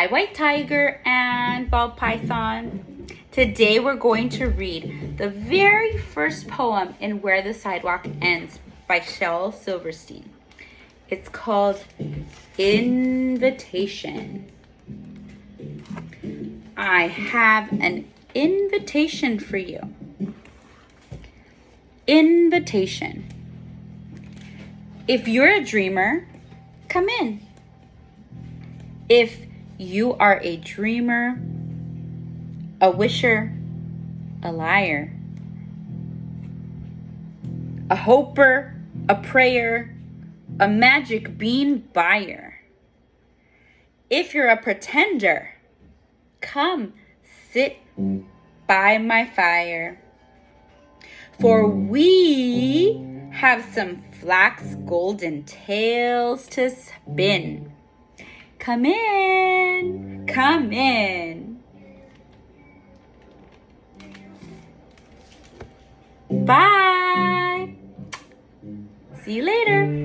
Hi, White Tiger and Ball Python. Today we're going to read the very first poem in Where the Sidewalk Ends by Shel Silverstein. It's called Invitation. I have an invitation for you. Invitation. If you're a dreamer, come in. If you are a dreamer, a wisher, a liar, a hoper, a prayer, a magic bean buyer. If you're a pretender, come sit by my fire. For we have some flax-golden tales to spin. Come in, come in. Bye. See you later.